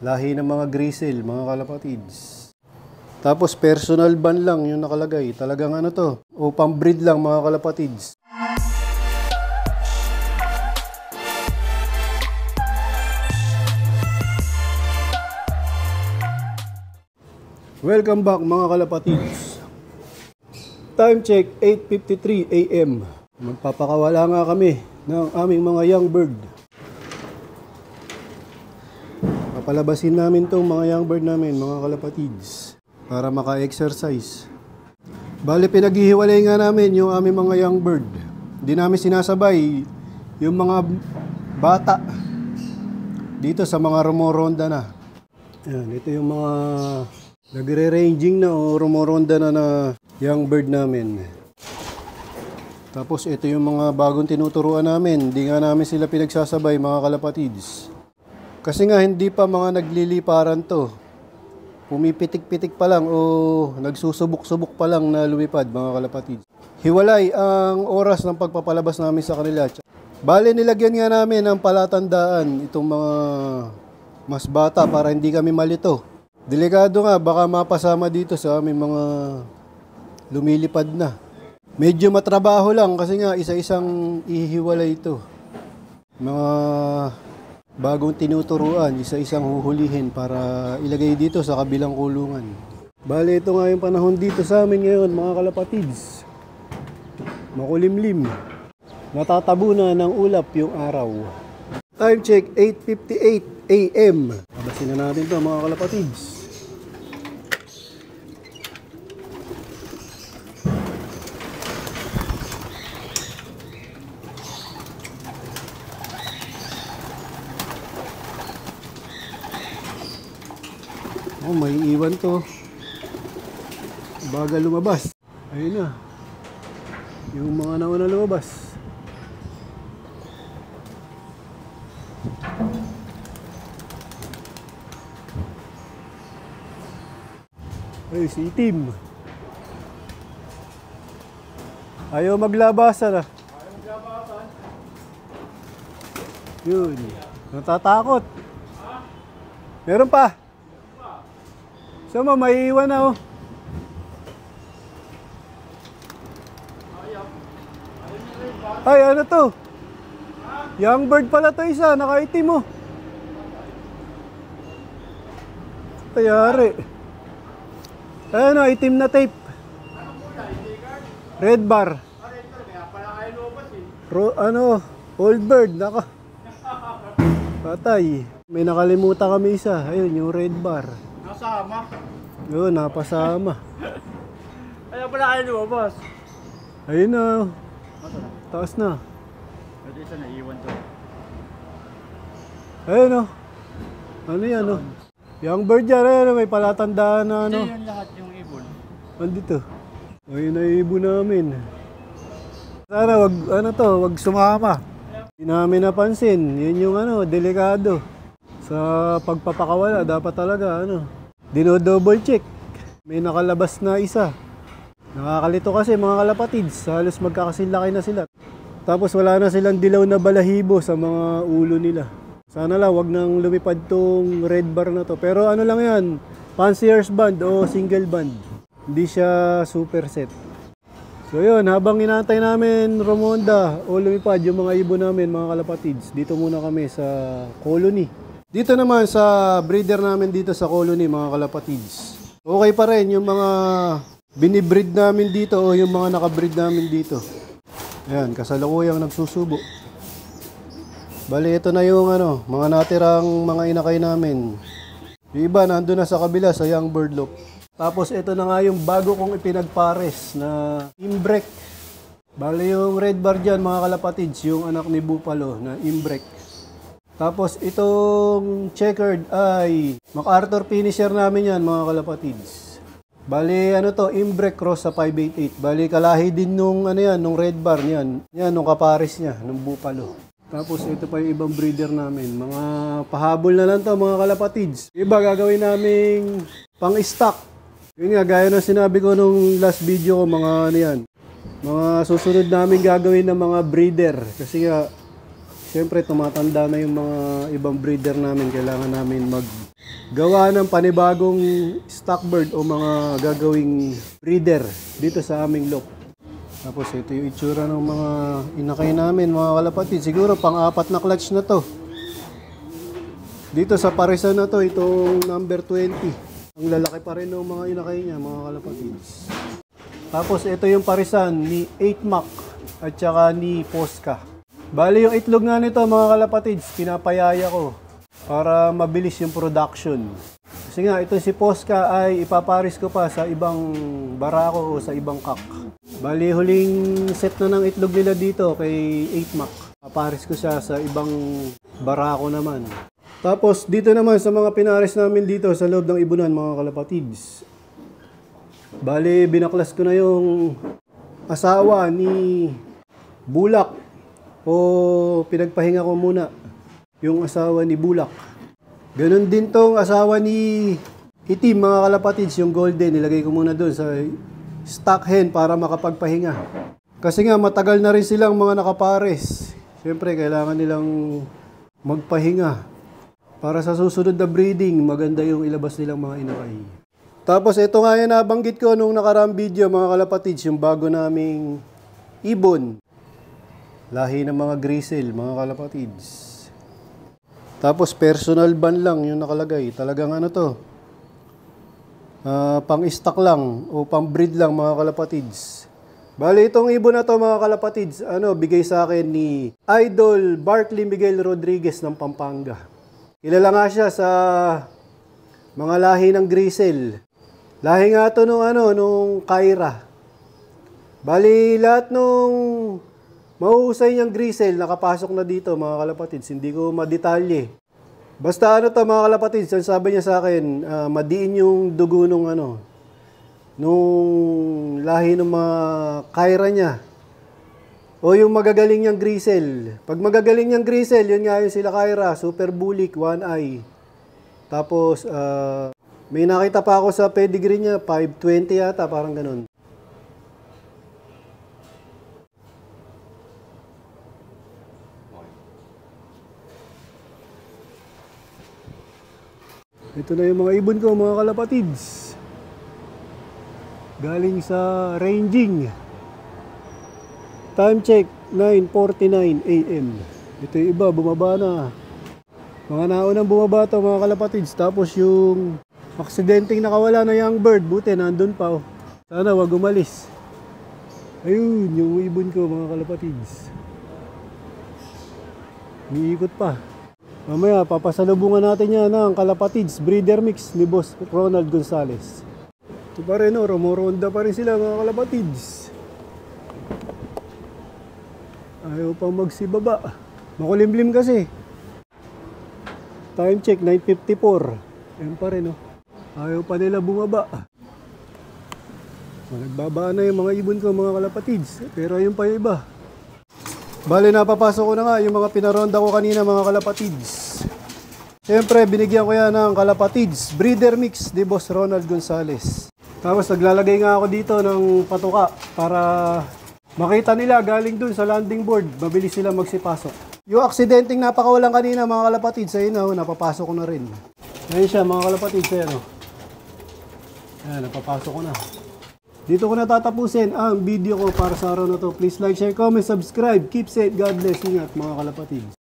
Lahi ng mga grizzle, mga kalapatids. Tapos personal ban lang yung nakalagay. Talagang ano to, o pang-breed lang mga kalapatids. Welcome back mga kalapatids. Time check 8:53 AM. Magpapakawala nga kami ng aming mga young bird. Papalabasin namin tong mga young bird namin, mga kalapatids, para maka-exercise. Bale, pinaghihiwalay nga namin yung aming mga young bird. Hindi namin sinasabay yung mga bata dito sa mga rumoronda na. Ayan, ito yung mga nagre-ranging na o rumoronda na young bird namin. Tapos ito yung mga bagong tinuturuan namin. Hindi nga namin sila pinagsasabay, mga kalapatids. Kasi nga hindi pa mga nagliliparan to. Pumipitik-pitik pa lang o nagsusubok-subok pa lang na lumipad, mga kalapatids. Hiwalay ang oras ng pagpapalabas namin sa kanila. Bale, nilagyan nga namin ang palatandaan itong mga mas bata para hindi kami malito. Delikado nga, baka mapasama dito sa aming mga lumilipad na. Medyo matrabaho lang kasi nga isa-isang ihiwalay ito. Mga bagong tinuturuan, isa-isang huhulihin para ilagay dito sa kabilang kulungan. Bale, ito nga yung panahon dito sa amin ngayon, mga kalapatids. Makulimlim. Natatabunan ng ulap yung araw. Time check 8:58 AM. Abasin na natin ito, mga kalapatids. Oh, may iwan to. Bagal lumabas. Ayun na. Yung mga nauna lumabas. Ay, si Itim. Ayaw maglabasan ah. Ayaw maglabasan. Yun. Natatakot. Meron pa. Sama, may iwan na oh. Ay, ano to? Young bird pala to isa, nakaitim oh. Kayari. Ayan o, itim na tape. Red bar. Ano, old bird, naka. Patay. May nakalimutan kami isa. Ayun, yung red bar. Nasama? Yun, napasama. Ayaw pala kayo lumabas. Ayun na. Taas na. Pwede isa naiwan to. Ayun o. Ano yan o? Young bird yan, ayun, may palatandaan na ano. Hindi yun lahat yung ibon. Andito. Ayun na ibon namin. Sana wag sumama. Hindi namin napansin. Yun yung ano, delikado. Sa pagpapakawala, dapat talaga ano, dino-double check. May nakalabas na isa. Nakakalito kasi mga kalapatids, halos magkakasilaki na sila. Tapos wala na silang dilaw na balahibo sa mga ulo nila. Sana lang wag nang lumipad tong red bar na to. Pero ano lang yan, fancier's band o single band. Hindi siya super set. So yun, habang inaantay namin rumonda o lumipad yung mga ibon namin, mga kalapatids, dito muna kami sa colony. Dito naman sa breeder namin dito sa colony, mga kalapatids. Okay pa rin yung mga binibreed namin dito o yung mga nakabreed namin dito. Ayan, kasalukuyang nagsusubo. Bali, ito na yung ano, mga natirang mga inakay namin. Yung iba nandun na sa kabila sa young bird loop. Tapos ito na nga yung bago kong ipinagpares na imbrek. Bali, yung red bar dyan, mga kalapatids, yung anak ni Buffalo na imbrek. Tapos itong checkered ay MacArthur finisher namin yan, mga kalapatids. Bali, ano to, imbrek cross sa 588. Bali, kalahi din nung ano yan, nung red bar niyan. Yan, nung kapares niya, nung Buffalo. Tapos ito pa yung ibang breeder namin. Mga pahabol na lang to, mga kalapatids. Iba gagawin naming pang-stock. Yun nga, gaya ng sinabi ko nung last video ko, mga ano yan. Mga susunod namin gagawin ng mga breeder. Kasi nga, siyempre tumatanda na yung mga ibang breeder namin. Kailangan namin gawa ng panibagong stock bird o mga gagawing breeder dito sa aming loft. Tapos ito yung itsura ng mga inakay namin mga kalapatid. Siguro pang-apat na clutch na to. Dito sa parisan na to, itong number 20. Ang lalaki pa rin ng mga inakay niya mga kalapatid. Tapos ito yung parisan ni 8 Mac at saka ni Posca. Bali yung itlog nga nito mga kalapatids, pinapayaya ko para mabilis yung production. Kasi nga, ito si Posca ay ipaparis ko pa sa ibang barako o sa ibang kak. Bali, huling set na ng itlog nila dito kay 8 Mac. Paparis ko siya sa ibang barako naman. Tapos, dito naman sa mga pinaris namin dito sa loob ng ibunan mga kalapatids. Bali, binaklas ko na yung asawa ni Bulak o pinagpahinga ko muna yung asawa ni Bulak. Ganon din tong asawa ni Itim mga kalapatids, yung golden. Nilagay ko muna doon sa stock hen para makapagpahinga. Kasi nga matagal na rin silang mga nakapares. Siyempre kailangan nilang magpahinga. Para sa susunod na breeding, maganda yung ilabas nilang mga inakay. Tapos ito nga yan nabanggit ko nung nakaraang video mga kalapatids, yung bago naming ibon. Lahi ng mga grizzle mga kalapatids. Tapos personal ban lang yung nakalagay. Talagang ano to, pang-stock lang o pang-breed lang mga kalapatids. Bali itong ibon na to mga kalapatids, bigay sa akin ni Idol Barkley Miguel Rodriguez ng Pampanga. Kilala nga siya sa mga lahi ng grizzle. Lahi nga to nung Kyra. Bali lahat nung mahuhusay niyang grizzle, nakapasok na dito mga kalapatids. Hindi ko madetalye. Basta mga kalapatids, sabi niya sa akin, madiin yung dugo nung lahi ng mga Kyra niya. O yung magagaling niyang grizzle. Pag magagaling niyang grizzle, yun nga yung sila Kyra, super bulik, one eye. Tapos, may nakita pa ako sa pedigree niya, 520 yata, parang ganun. Ito na yung mga ibon ko, mga kalapatids. Galing sa ranging. Time check, 9:49 AM. Ito yung iba, bumaba na. Mga naunang bumaba to mga kalapatids. Tapos yung aksidenteng nakawala na young bird, buti nandun pa. Oh. Sana wag umalis. Ayun, yung ibon ko mga kalapatids. Umiikot pa. Mamaya, papasalubungan natin yan ng kalapatids breeder mix ni Boss Ronald Gonzales. Ito pa rin, rumoronda pa rin sila mga kalapatids. Ayaw pang magsibaba. Makulimlim kasi. Time check, 9:54. Yan pa rin, ayaw pa nila bumaba. Nagbabaan na yung mga ibon ko mga kalapatids. Pero ayun pa yung iba. Bale, napapasok ko na nga yung mga pinaronda ko kanina mga kalapatids. Siyempre, binigyan ko yan ng kalapatids breeder mix ni Boss Ronald Gonzales. Tapos naglalagay nga ako dito ng patuka para makita nila galing dun sa landing board. Mabilis sila magsipasok. Yung aksidenteng napakawalan kanina mga kalapatids, ayun napapasok ko na rin. Ayun siya mga kalapatids, ayun. Ayan, napapasok ko na. Dito ko natatapusin ang video ko para sa araw na to. Please like, share, comment, subscribe. Keep safe. God bless. Ingat mga kalapatids.